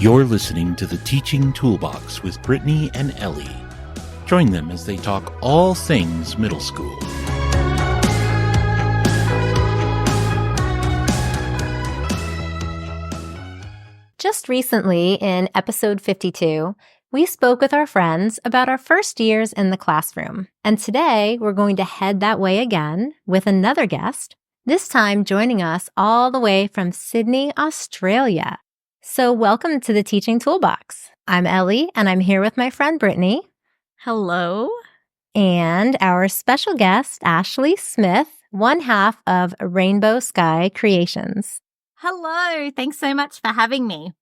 You're listening to the Teaching Toolbox with Brittany and Ellie. Join them as they talk all things middle school. Just recently, in episode 52, we spoke with our friends about our first years in the classroom. And today, we're going to head that way again with another guest, this time joining us all the way from Sydney, Australia. So welcome to the Teaching Toolbox. I'm Ellie, and I'm here with my friend Brittany. Hello. And our special guest, Ashleigh Smith, one half of Rainbow Sky Creations. Hello. Thanks so much for having me.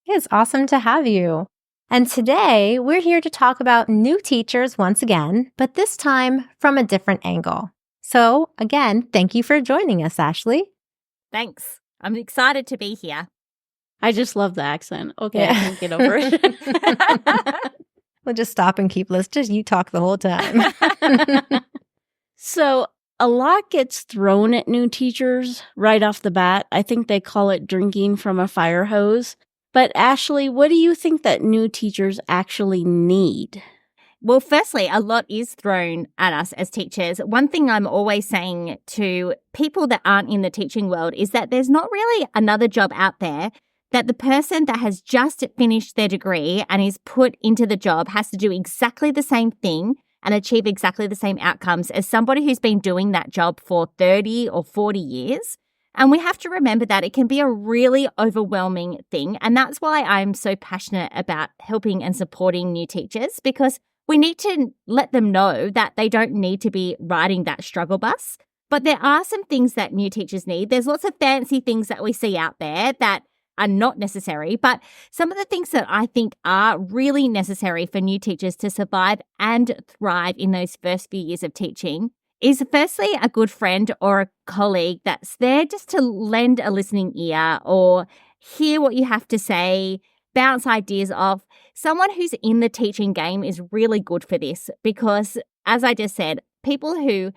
It's awesome to have you. And today, we're here to talk about new teachers once again, but this time from a different angle. So again, thank you for joining us, Ashleigh. Thanks. I'm excited to be here. I just love the accent. Okay, I can't get over it. We'll just stop and keep listening. Just you talk the whole time. So a lot gets thrown at new teachers right off the bat. I think they call it drinking from a fire hose. But Ashleigh, what do you think that new teachers actually need? Well, firstly, a lot is thrown at us as teachers. One thing I'm always saying to people that aren't in the teaching world is that there's not really another job out there that the person that has just finished their degree and is put into the job has to do exactly the same thing and achieve exactly the same outcomes as somebody who's been doing that job for 30 or 40 years. And we have to remember that it can be a really overwhelming thing. And that's why I'm so passionate about helping and supporting new teachers, because we need to let them know that they don't need to be riding that struggle bus. But there are some things that new teachers need. There's lots of fancy things that we see out there that are not necessary, but some of the things that I think are really necessary for new teachers to survive and thrive in those first few years of teaching is firstly a good friend or a colleague that's there just to lend a listening ear or hear what you have to say, bounce ideas off. Someone who's in the teaching game is really good for this because, as I just said, people who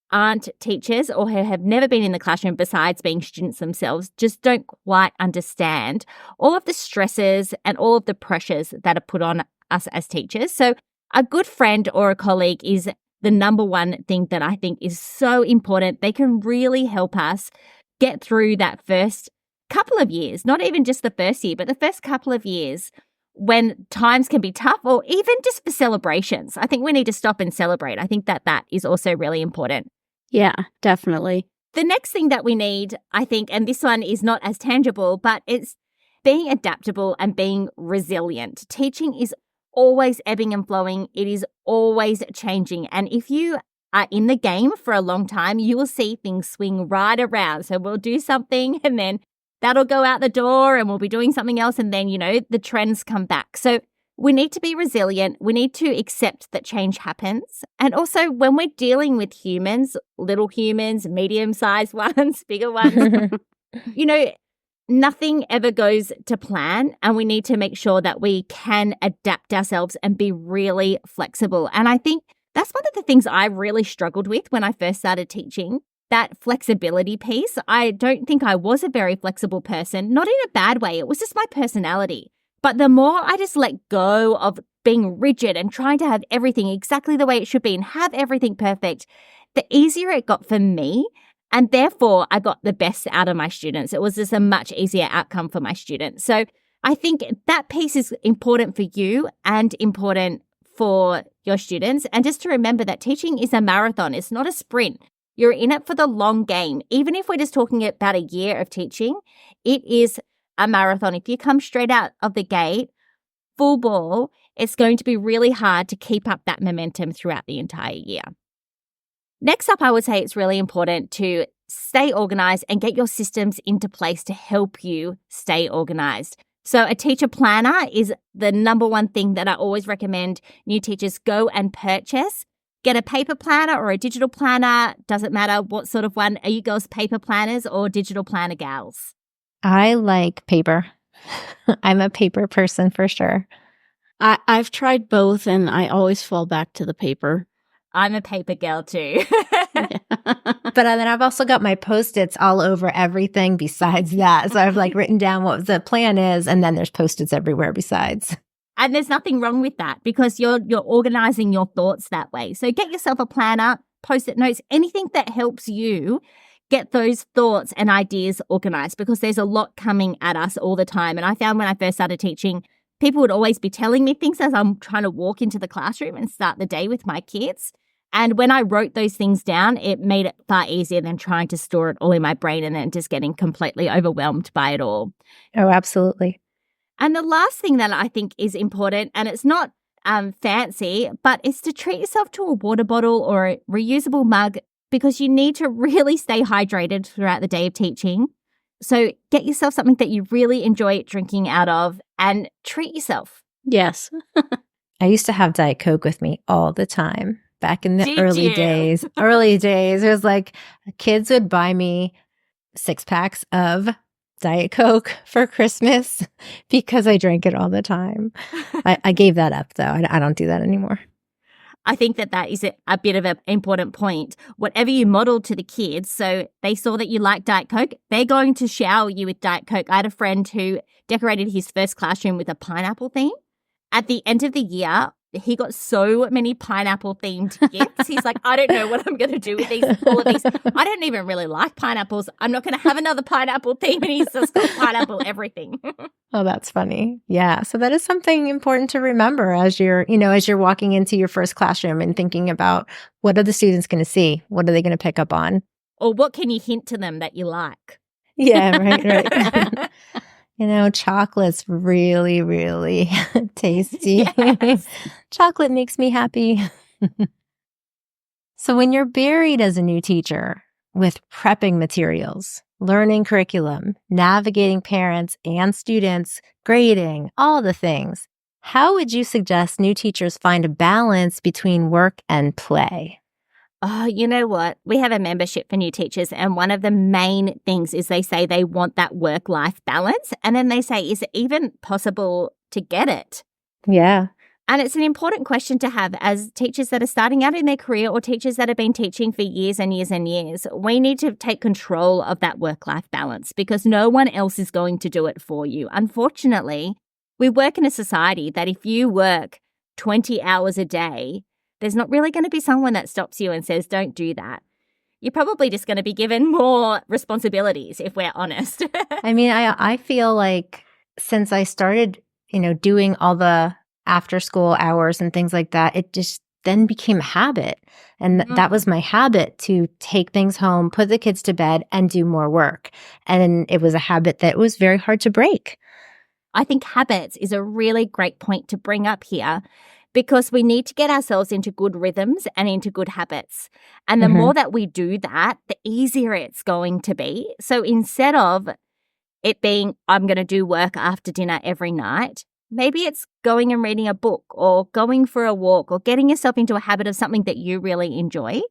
aren't teachers or who have never been in the classroom besides being students themselves just don't quite understand all of the stresses and all of the pressures that are put on us as teachers. So a good friend or a colleague is the number one thing that I think is so important. They can really help us get through that first couple of years, not even just the first year, but the first couple of years when times can be tough or even just for celebrations. I think we need to stop and celebrate. I think that is also really important. Yeah, definitely. The next thing that we need, I think, and this one is not as tangible, but it's being adaptable and being resilient. Teaching is always ebbing and flowing. It is always changing. And if you are in the game for a long time, you will see things swing right around. So we'll do something and then that'll go out the door and we'll be doing something else. And then, the trends come back. So we need to be resilient. We need to accept that change happens. And also when we're dealing with humans, little humans, medium-sized ones, bigger ones, nothing ever goes to plan. And we need to make sure that we can adapt ourselves and be really flexible. And I think that's one of the things I really struggled with when I first started teaching, that flexibility piece. I don't think I was a very flexible person, not in a bad way. It was just my personality. But the more I just let go of being rigid and trying to have everything exactly the way it should be and have everything perfect, the easier it got for me. And therefore, I got the best out of my students. It was just a much easier outcome for my students. So I think that piece is important for you and important for your students. And just to remember that teaching is a marathon. It's not a sprint. You're in it for the long game. Even if we're just talking about a year of teaching, it is a marathon. If you come straight out of the gate, full ball, it's going to be really hard to keep up that momentum throughout the entire year. Next up, I would say it's really important to stay organized and get your systems into place to help you stay organized. So a teacher planner is the number one thing that I always recommend new teachers go and purchase. Get a paper planner or a digital planner. Doesn't matter what sort of one. Are you girls paper planners or digital planner gals? I like paper. I'm a paper person for sure. I've tried both and I always fall back to the paper. I'm a paper girl too. But then I've also got my Post-its all over everything besides that. So I've like written down what the plan is, and then there's Post-its everywhere besides. And there's nothing wrong with that because you're organizing your thoughts that way. So get yourself a planner, Post-it notes, anything that helps you get those thoughts and ideas organized, because there's a lot coming at us all the time. And I found when I first started teaching, people would always be telling me things as I'm trying to walk into the classroom and start the day with my kids. And when I wrote those things down, it made it far easier than trying to store it all in my brain and then just getting completely overwhelmed by it all. Oh, absolutely. And the last thing that I think is important, and it's not fancy, but it's to treat yourself to a water bottle or a reusable mug, because you need to really stay hydrated throughout the day of teaching. So get yourself something that you really enjoy drinking out of and treat yourself. Yes. I used to have Diet Coke with me all the time back in the Did early you? days. It was like kids would buy me 6-packs of Diet Coke for Christmas because I drank it all the time. I gave that up, though. I don't do that anymore. I think that is a bit of an important point. Whatever you model to the kids, so they saw that you like Diet Coke, they're going to shower you with Diet Coke. I had a friend who decorated his first classroom with a pineapple theme. At the end of the year, he got so many pineapple-themed gifts. He's like, I don't know what I'm going to do with all of these. I don't even really like pineapples. I'm not going to have another pineapple theme. And he's just got pineapple everything. Oh, that's funny. Yeah. So that is something important to remember as you're walking into your first classroom and thinking about what are the students going to see? What are they going to pick up on? Or what can you hint to them that you like? Yeah, right. Chocolate's really, really tasty. Yes. Chocolate makes me happy. So when you're buried as a new teacher with prepping materials, learning curriculum, navigating parents and students, grading, all the things, how would you suggest new teachers find a balance between work and play? Oh, you know what? We have a membership for new teachers, and one of the main things is they say they want that work-life balance. And then they say, is it even possible to get it? Yeah. And it's an important question to have as teachers that are starting out in their career or teachers that have been teaching for years and years and years. We need to take control of that work-life balance because no one else is going to do it for you. Unfortunately, we work in a society that if you work 20 hours a day, there's not really going to be someone that stops you and says, don't do that. You're probably just going to be given more responsibilities, if we're honest. I mean, I feel like since I started, doing all the after school hours and things like that, it just then became a habit. And that was my habit, to take things home, put the kids to bed, and do more work. And it was a habit that was very hard to break. I think habits is a really great point to bring up here, because we need to get ourselves into good rhythms and into good habits. And the more that we do that, the easier it's going to be. So instead of it being, I'm going to do work after dinner every night, maybe it's going and reading a book or going for a walk or getting yourself into a habit of something that you really enjoy.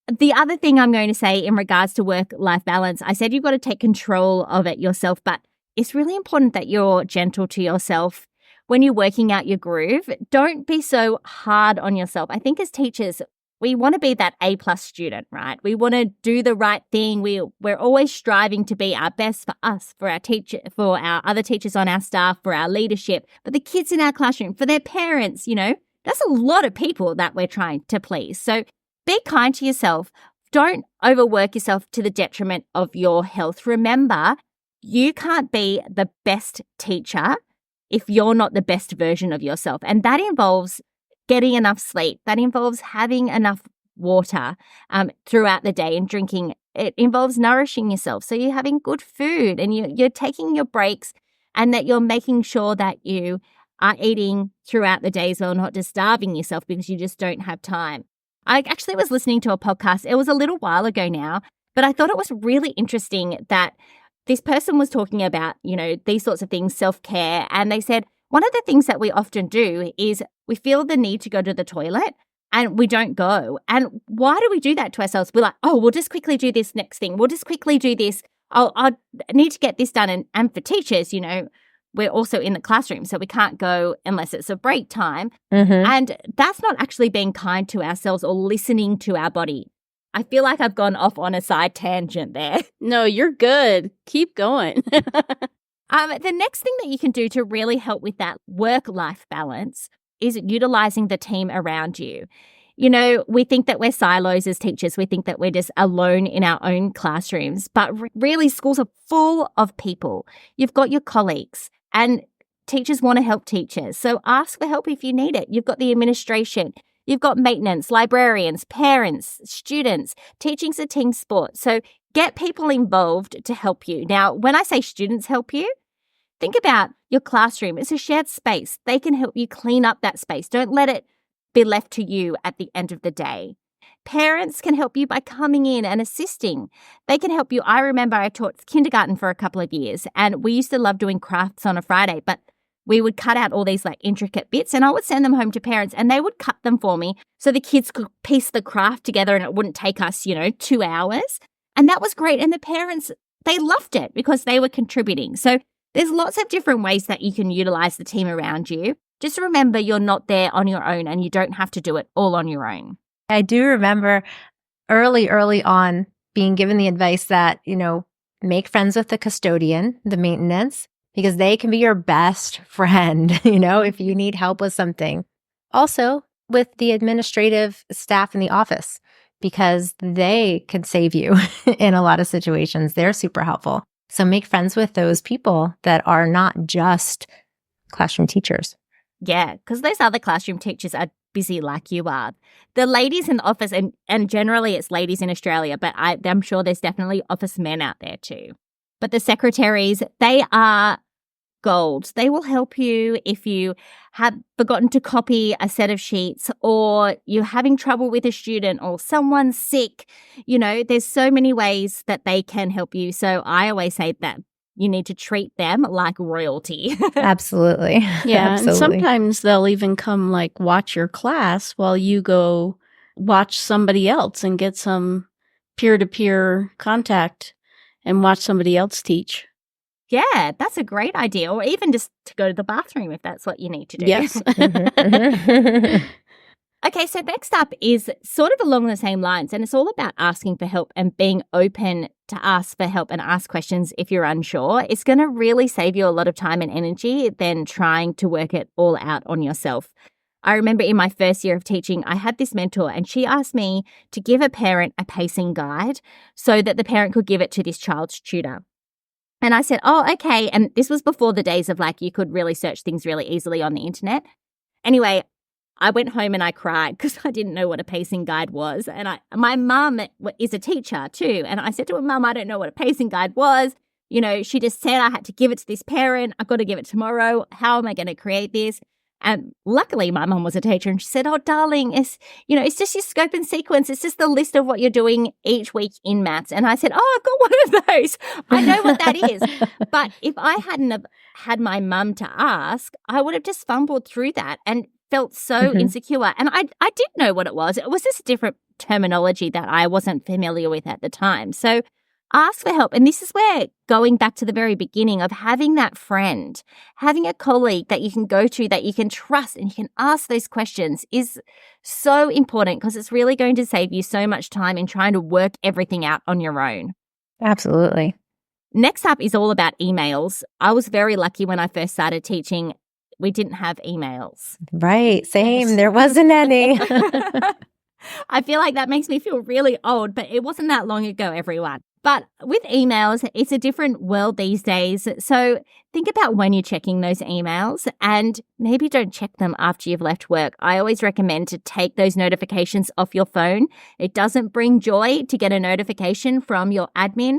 The other thing I'm going to say in regards to work-life balance, I said you've got to take control of it yourself, but it's really important that you're gentle to yourself. When you're working out your groove, don't be so hard on yourself. I think as teachers, we want to be that A+ student, right? We want to do the right thing. We're always striving to be our best for us, for our teacher, for our other teachers on our staff, for our leadership, for the kids in our classroom, for their parents, That's a lot of people that we're trying to please. So be kind to yourself. Don't overwork yourself to the detriment of your health. Remember, you can't be the best teacher if you're not the best version of yourself. And that involves getting enough sleep. That involves having enough water throughout the day and drinking. It involves nourishing yourself. So you're having good food and you're taking your breaks, and that you're making sure that you are eating throughout the day as well, not just starving yourself because you just don't have time. I actually was listening to a podcast. It was a little while ago now, but I thought it was really interesting that this person was talking about, these sorts of things, self-care. And they said, one of the things that we often do is we feel the need to go to the toilet and we don't go. And why do we do that to ourselves? We're like, oh, we'll just quickly do this next thing. We'll just quickly do this. I need to get this done. And for teachers, we're also in the classroom, so we can't go unless it's a break time. Mm-hmm. And that's not actually being kind to ourselves or listening to our body. I feel like I've gone off on a side tangent there. No, you're good. Keep going. The next thing that you can do to really help with that work-life balance is utilizing the team around you. You know, we think that we're silos as teachers. We think that we're just alone in our own classrooms. But really, schools are full of people. You've got your colleagues, and teachers want to help teachers. So ask for help if you need it. You've got the administration. You've got maintenance, librarians, parents, students. Teaching's a team sport. So get people involved to help you. Now, when I say students help you, think about your classroom. It's a shared space. They can help you clean up that space. Don't let it be left to you at the end of the day. Parents can help you by coming in and assisting. They can help you. I remember I taught kindergarten for a couple of years, and we used to love doing crafts on a Friday, but we would cut out all these like intricate bits, and I would send them home to parents, and they would cut them for me so the kids could piece the craft together and it wouldn't take us, 2 hours. And that was great. And the parents, they loved it because they were contributing. So there's lots of different ways that you can utilize the team around you. Just remember you're not there on your own, and you don't have to do it all on your own. I do remember early on being given the advice that, make friends with the custodian, the maintenance, because they can be your best friend, if you need help with something. Also with the administrative staff in the office, because they can save you in a lot of situations. They're super helpful. So make friends with those people that are not just classroom teachers. Yeah, because those other classroom teachers are busy like you are. The ladies in the office, and generally it's ladies in Australia, but I'm sure there's definitely office men out there too. But the secretaries, they are gold. They will help you if you have forgotten to copy a set of sheets, or you're having trouble with a student, or someone's sick. There's so many ways that they can help you. So I always say that you need to treat them like royalty. Absolutely. Yeah. Absolutely. And sometimes they'll even come watch your class while you go watch somebody else and get some peer-to-peer contact and watch somebody else teach. Yeah, that's a great idea. Or even just to go to the bathroom if that's what you need to do. Yes. Okay, so next up is sort of along the same lines, and it's all about asking for help and being open to ask for help and ask questions if you're unsure. It's going to really save you a lot of time and energy than trying to work it all out on yourself. I remember in my first year of teaching, I had this mentor, and she asked me to give a parent a pacing guide so that the parent could give it to this child's tutor. And I said, oh, okay. And this was before the days of you could really search things really easily on the internet. Anyway, I went home and I cried because I didn't know what a pacing guide was. And my mum is a teacher too. And I said to her, Mum, I don't know what a pacing guide was. She just said I had to give it to this parent. I've got to give it tomorrow. How am I going to create this? And luckily my mum was a teacher, and she said, oh, darling, it's just your scope and sequence. It's just the list of what you're doing each week in maths. And I said, oh, I've got one of those. I know what that is. But if I hadn't have had my mum to ask, I would have just fumbled through that and felt so insecure. And I did know what it was. It was just a different terminology that I wasn't familiar with at the time. So ask for help. And this is where, going back to the very beginning of having that friend, having a colleague that you can go to, that you can trust and you can ask those questions, is so important, because it's really going to save you so much time in trying to work everything out on your own. Absolutely. Next up is all about emails. I was very lucky when I first started teaching. We didn't have emails. Right. Same. There wasn't any. I feel like that makes me feel really old, but it wasn't that long ago, everyone. But with emails, it's a different world these days. So think about when you're checking those emails, and maybe don't check them after you've left work. I always recommend to take those notifications off your phone. It doesn't bring joy to get a notification from your admin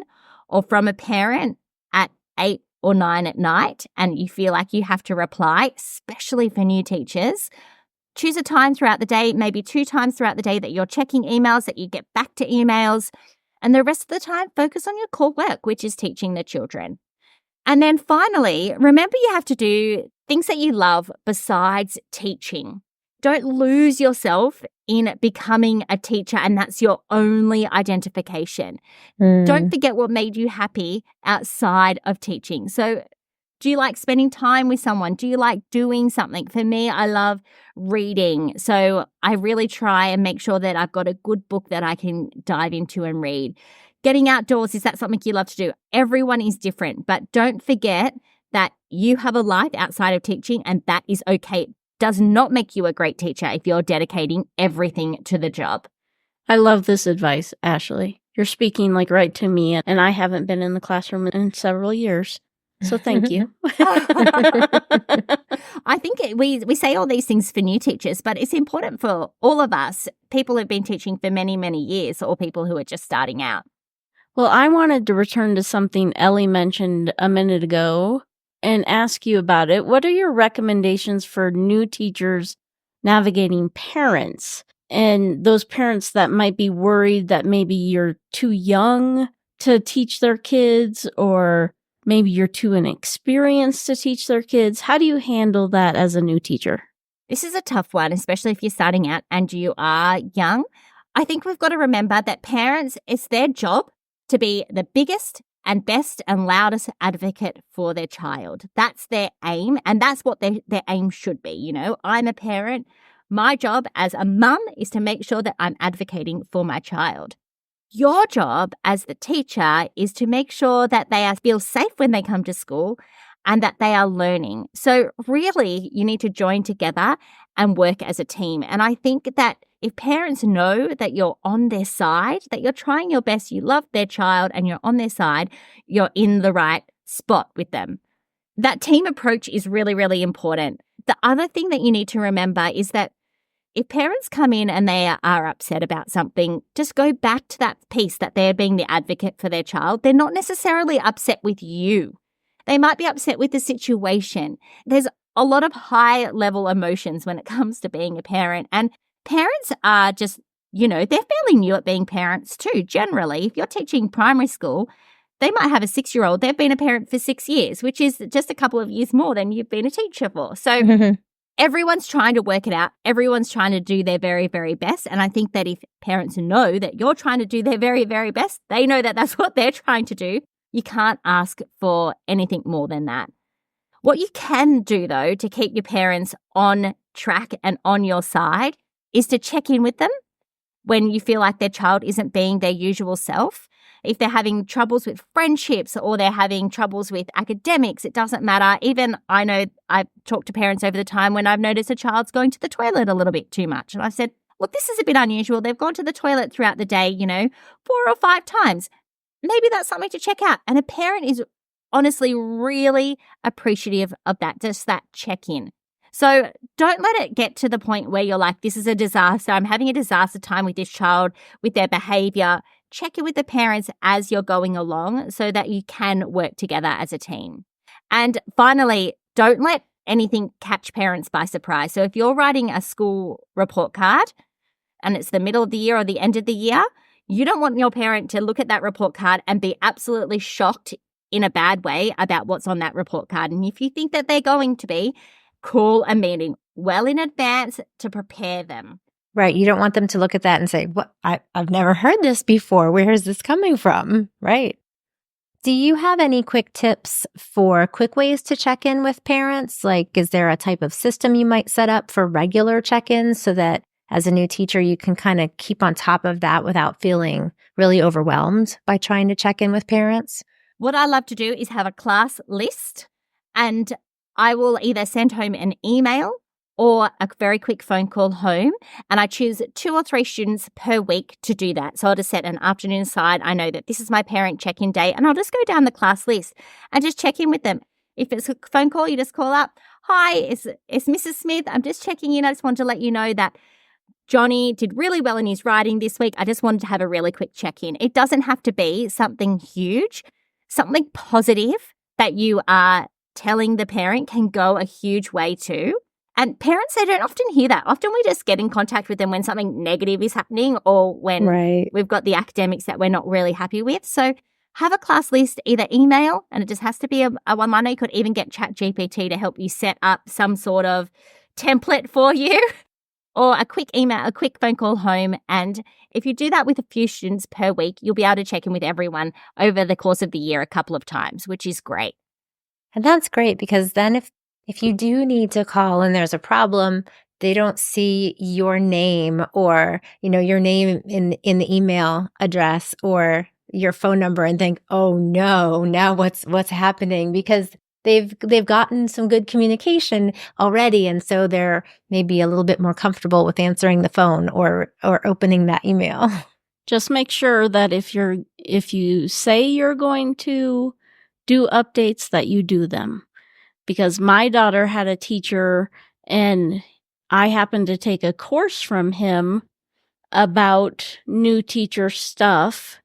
or from a parent at 8 or 9 at night, and you feel like you have to reply, especially for new teachers. Choose a time throughout the day, maybe 2 times throughout the day, that you're checking emails, that you get back to emails. And the rest of the time, focus on your core work, which is teaching the children. And then finally, remember you have to do things that you love besides teaching. Don't lose yourself in becoming a teacher and that's your only identification. Don't forget what made you happy outside of teaching. So Do you like spending time with someone? Do you like doing something? For me, I love reading. So I really try and make sure that I've got a good book that I can dive into and read. Getting outdoors, is that something you love to do? Everyone is different, but don't forget that you have a life outside of teaching, and that is okay. It does not make you a great teacher if you're dedicating everything to the job. I love this advice, Ashleigh. You're speaking like right to me, and I haven't been in the classroom in several years. So thank you. I think we say all these things for new teachers, but it's important for all of us, people who've been teaching for many, many years, or people who are just starting out. Well, I wanted to return to something Ellie mentioned a minute ago and ask you about it. What are your recommendations for new teachers navigating parents and those parents that might be worried that maybe you're too young to teach their kids, or maybe you're too inexperienced to teach their kids? How do you handle that as a new teacher? This is a tough one, especially if you're starting out and you are young. I think we've got to remember that parents, it's their job to be the biggest and best and loudest advocate for their child. That's their aim, and that's what their aim should be. You know, I'm a parent. My job as a mum is to make sure that I'm advocating for my child. Your job as the teacher is to make sure that they feel safe when they come to school and that they are learning. So really, you need to join together and work as a team. And I think that if parents know that you're on their side, that you're trying your best, you love their child and you're on their side, you're in the right spot with them. That team approach is really, really important. The other thing that you need to remember is that if parents come in and they are upset about something, just go back to that piece that they're being the advocate for their child. They're not necessarily upset with you. They might be upset with the situation. There's a lot of high-level emotions when it comes to being a parent. And parents are just, they're fairly new at being parents too, generally. If you're teaching primary school, they might have a 6-year-old. They've been a parent for 6 years, which is just a couple of years more than you've been a teacher for. So everyone's trying to work it out. Everyone's trying to do their very, very best. And I think that if parents know that you're trying to do their very, very best, they know that that's what they're trying to do. You can't ask for anything more than that. What you can do, though, to keep your parents on track and on your side is to check in with them when you feel like their child isn't being their usual self. If they're having troubles with friendships or they're having troubles with academics, it doesn't matter. Even I know I've talked to parents over the time when I've noticed a child's going to the toilet a little bit too much. And I've said, look, this is a bit unusual. They've gone to the toilet throughout the day, 4 or 5 times. Maybe that's something to check out. And a parent is honestly really appreciative of that, just that check-in. So don't let it get to the point where you're like, this is a disaster. I'm having a disaster time with this child, with their behavior. Check in with the parents as you're going along so that you can work together as a team. And finally, don't let anything catch parents by surprise. So if you're writing a school report card and it's the middle of the year or the end of the year, you don't want your parent to look at that report card and be absolutely shocked in a bad way about what's on that report card. And if you think that they're going to be, call a meeting well in advance to prepare them. Right. You don't want them to look at that and say, "What? I've never heard this before. Where is this coming from?" Right. Do you have any quick tips for quick ways to check in with parents? Like, is there a type of system you might set up for regular check-ins so that as a new teacher, you can kind of keep on top of that without feeling really overwhelmed by trying to check in with parents? What I love to do is have a class list, and I will either send home an email or a very quick phone call home, and I choose 2 or 3 students per week to do that. So I'll just set an afternoon aside. I know that this is my parent check-in day, and I'll just go down the class list and just check in with them. If it's a phone call, you just call up. Hi, it's Mrs. Smith. I'm just checking in. I just wanted to let you know that Johnny did really well in his writing this week. I just wanted to have a really quick check-in. It doesn't have to be something huge. Something positive that you are telling the parent can go a huge way too. And parents, they don't often hear that. Often we just get in contact with them when something negative is happening or when we've got the academics that we're not really happy with. So have a class list, either email, and it just has to be a one-liner. You could even get ChatGPT to help you set up some sort of template for you, or a quick email, a quick phone call home. And if you do that with a few students per week, you'll be able to check in with everyone over the course of the year a couple of times, which is great. And that's great because then if you do need to call and there's a problem, they don't see your name or, your name in the email address or your phone number and think, "Oh no, now what's happening?" Because they've gotten some good communication already, and so they're maybe a little bit more comfortable with answering the phone or opening that email. Just make sure that if you say you're going to do updates, that you do them. Because my daughter had a teacher and I happened to take a course from him about new teacher stuff.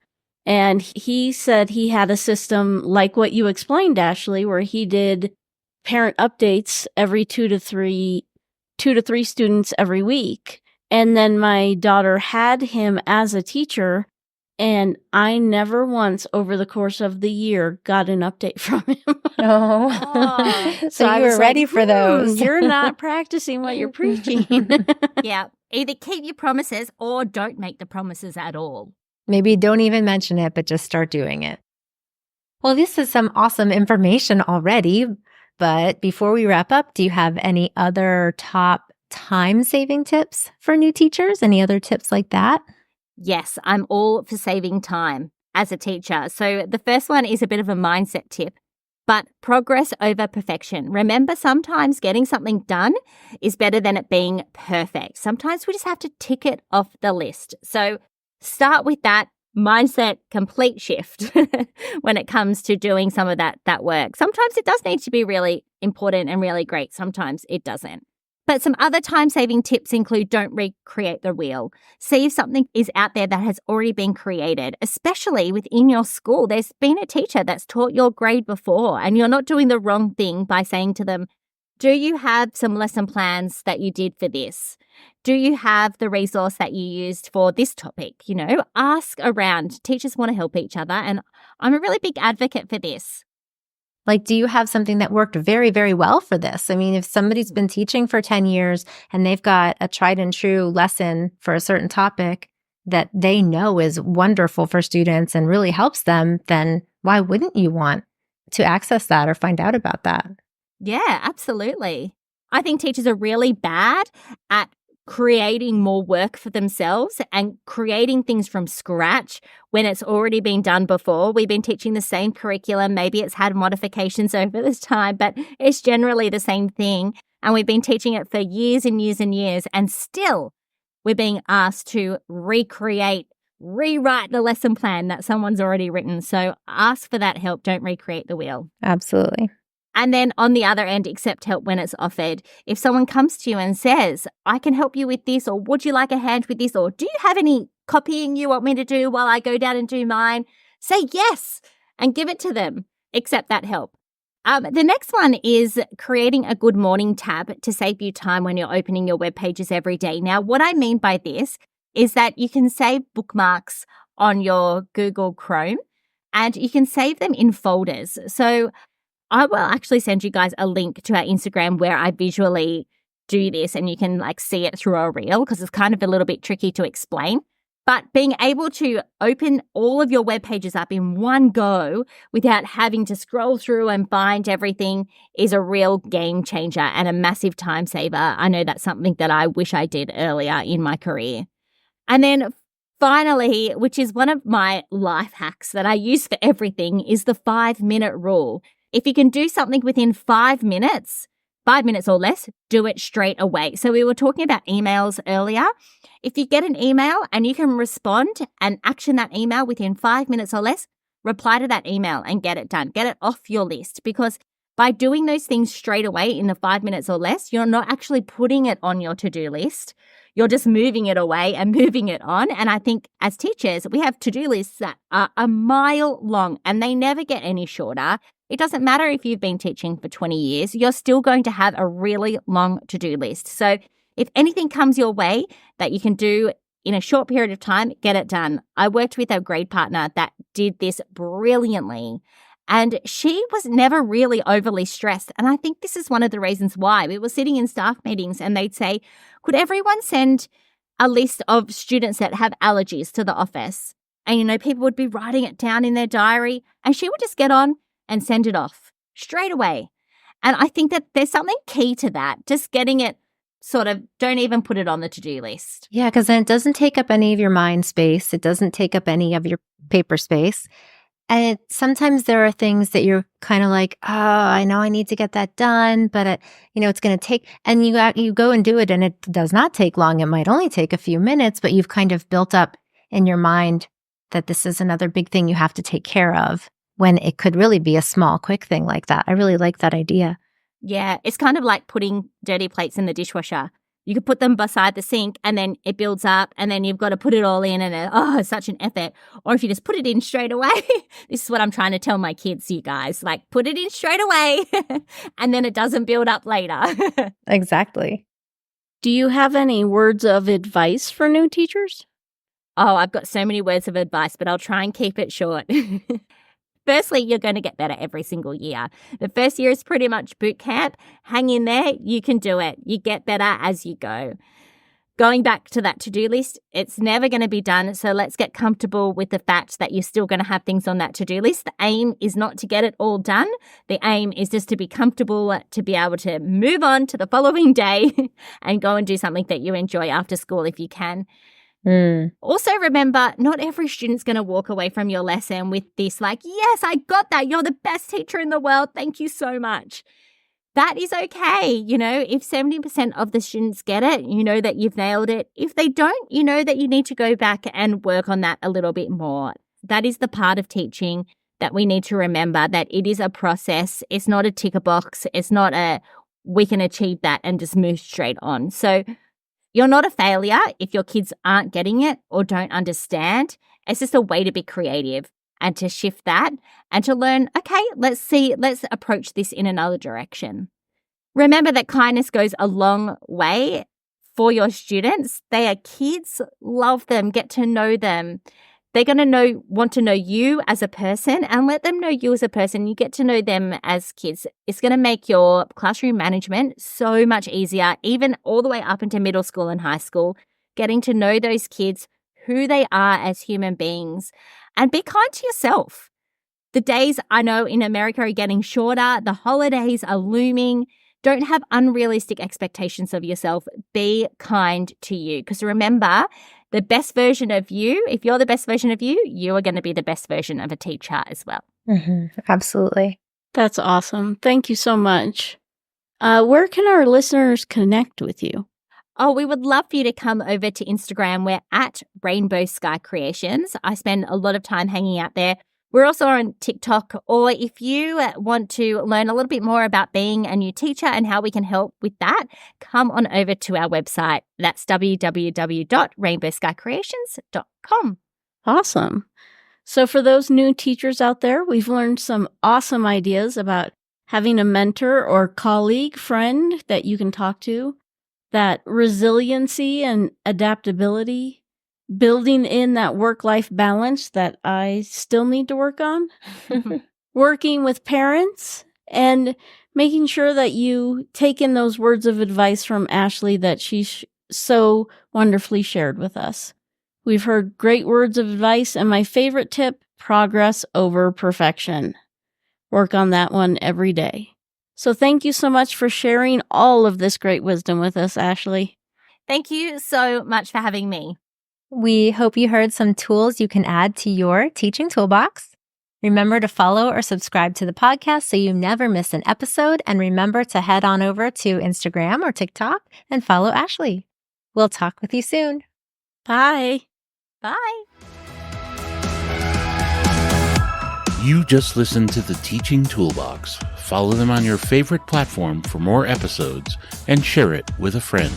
And he said he had a system like what you explained, Ashleigh, where he did parent updates every two to three students every week. And then my daughter had him as a teacher, and I never once over the course of the year got an update from him. Oh. So I you were was ready like, for those. You're not practicing what you're preaching. Yeah. Either keep your promises or don't make the promises at all. Maybe don't even mention it, but just start doing it. Well, this is some awesome information already. But before we wrap up, do you have any other top time-saving tips for new teachers? Any other tips like that? Yes, I'm all for saving time as a teacher. So the first one is a bit of a mindset tip, but progress over perfection. Remember, sometimes getting something done is better than it being perfect. Sometimes we just have to tick it off the list. So start with that mindset complete shift when it comes to doing some of that work. Sometimes it does need to be really important and really great. Sometimes it doesn't. But some other time-saving tips include don't recreate the wheel. See if something is out there that has already been created, especially within your school. There's been a teacher that's taught your grade before, and you're not doing the wrong thing by saying to them, do you have some lesson plans that you did for this? Do you have the resource that you used for this topic? Ask around. Teachers want to help each other, and I'm a really big advocate for this. Like, do you have something that worked very, very well for this? I mean, if somebody's been teaching for 10 years and they've got a tried and true lesson for a certain topic that they know is wonderful for students and really helps them, then why wouldn't you want to access that or find out about that? Yeah, absolutely. I think teachers are really bad at creating more work for themselves and creating things from scratch when it's already been done before. We've been teaching the same curriculum. Maybe it's had modifications over this time, but it's generally the same thing. And we've been teaching it for years and years and years. And still, we're being asked to rewrite the lesson plan that someone's already written. So ask for that help. Don't recreate the wheel. Absolutely. And then on the other end, accept help when it's offered. If someone comes to you and says, I can help you with this, or would you like a hand with this, or do you have any copying you want me to do while I go down and do mine? Say yes and give it to them. Accept that help. The next one is creating a good morning tab to save you time when you're opening your web pages every day. Now, what I mean by this is that you can save bookmarks on your Google Chrome and you can save them in folders. So I will actually send you guys a link to our Instagram where I visually do this and you can see it through a reel because it's kind of a little bit tricky to explain. But being able to open all of your web pages up in one go without having to scroll through and find everything is a real game changer and a massive time saver. I know that's something that I wish I did earlier in my career. And then finally, which is one of my life hacks that I use for everything, is the 5-minute rule. If you can do something within 5 minutes or less, do it straight away. So we were talking about emails earlier. If you get an email and you can respond and action that email within 5 minutes or less, reply to that email and get it done. Get it off your list, because by doing those things straight away in the 5 minutes or less, you're not actually putting it on your to-do list. You're just moving it away and moving it on. And I think as teachers, we have to-do lists that are a mile long and they never get any shorter. It doesn't matter if you've been teaching for 20 years, you're still going to have a really long to-do list. So if anything comes your way that you can do in a short period of time, get it done. I worked with a grade partner that did this brilliantly, and she was never really overly stressed. And I think this is one of the reasons why. We were sitting in staff meetings and they'd say, could everyone send a list of students that have allergies to the office? And, people would be writing it down in their diary, and she would just get on and send it off. straight away. And I think that there's something key to that, just getting it sort of, don't even put it on the to-do list. Yeah, because then it doesn't take up any of your mind space. It doesn't take up any of your paper space. And sometimes there are things that you're kind of like, oh, I know I need to get that done, but it's going to take, and you go and do it, and it does not take long. It might only take a few minutes, but you've kind of built up in your mind that this is another big thing you have to take care of, when it could really be a small, quick thing like that. I really like that idea. Yeah, it's kind of like putting dirty plates in the dishwasher. You could put them beside the sink and then it builds up and then you've got to put it all in and it's such an effort. Or if you just put it in straight away, this is what I'm trying to tell my kids, you guys, like put it in straight away and then it doesn't build up later. Exactly. Do you have any words of advice for new teachers? Oh, I've got so many words of advice, but I'll try and keep it short. Firstly, you're going to get better every single year. The first year is pretty much boot camp. Hang in there. You can do it. You get better as you go. Going back to that to-do list, it's never going to be done. So let's get comfortable with the fact that you're still going to have things on that to-do list. The aim is not to get it all done. The aim is just to be comfortable, to be able to move on to the following day and go and do something that you enjoy after school if you can. Also remember, not every student's going to walk away from your lesson with this like, yes, I got that. You're the best teacher in the world. Thank you so much. That is okay. If 70% of the students get it, you know that you've nailed it. If they don't, you know that you need to go back and work on that a little bit more. That is the part of teaching that we need to remember, that it is a process. It's not a ticker box. It's not we can achieve that and just move straight on. So you're not a failure if your kids aren't getting it or don't understand. It's just a way to be creative and to shift that and to learn, okay, let's approach this in another direction. Remember that kindness goes a long way for your students. They are kids, love them, get to know them. They're going to want to know you as a person and let them know you as a person. You get to know them as kids. It's going to make your classroom management so much easier, even all the way up into middle school and high school, getting to know those kids, who they are as human beings, and be kind to yourself. The days I know in America are getting shorter. The holidays are looming. Don't have unrealistic expectations of yourself. Be kind to you. Because remember, the best version of you, if you're the best version of you, you are going to be the best version of a teacher as well. Mm-hmm. Absolutely. That's awesome. Thank you so much. Where can our listeners connect with you? Oh, we would love for you to come over to Instagram. We're at Rainbow Sky Creations. I spend a lot of time hanging out there. We're also on TikTok, or if you want to learn a little bit more about being a new teacher and how we can help with that, come on over to our website. That's www.rainbowskycreations.com. Awesome. So for those new teachers out there, we've learned some awesome ideas about having a mentor or colleague, friend that you can talk to, that resiliency and adaptability, building in that work-life balance that I still need to work on, working with parents, and making sure that you take in those words of advice from Ashleigh that she so wonderfully shared with us. We've heard great words of advice, and my favorite tip, progress over perfection. Work on that one every day. So thank you so much for sharing all of this great wisdom with us, Ashleigh. Thank you so much for having me. We hope you heard some tools you can add to your teaching toolbox. Remember to follow or subscribe to the podcast so you never miss an episode. And remember to head on over to Instagram or TikTok and follow Ashleigh. We'll talk with you soon. Bye. Bye. You just listened to the Teaching Toolbox. Follow them on your favorite platform for more episodes and share it with a friend.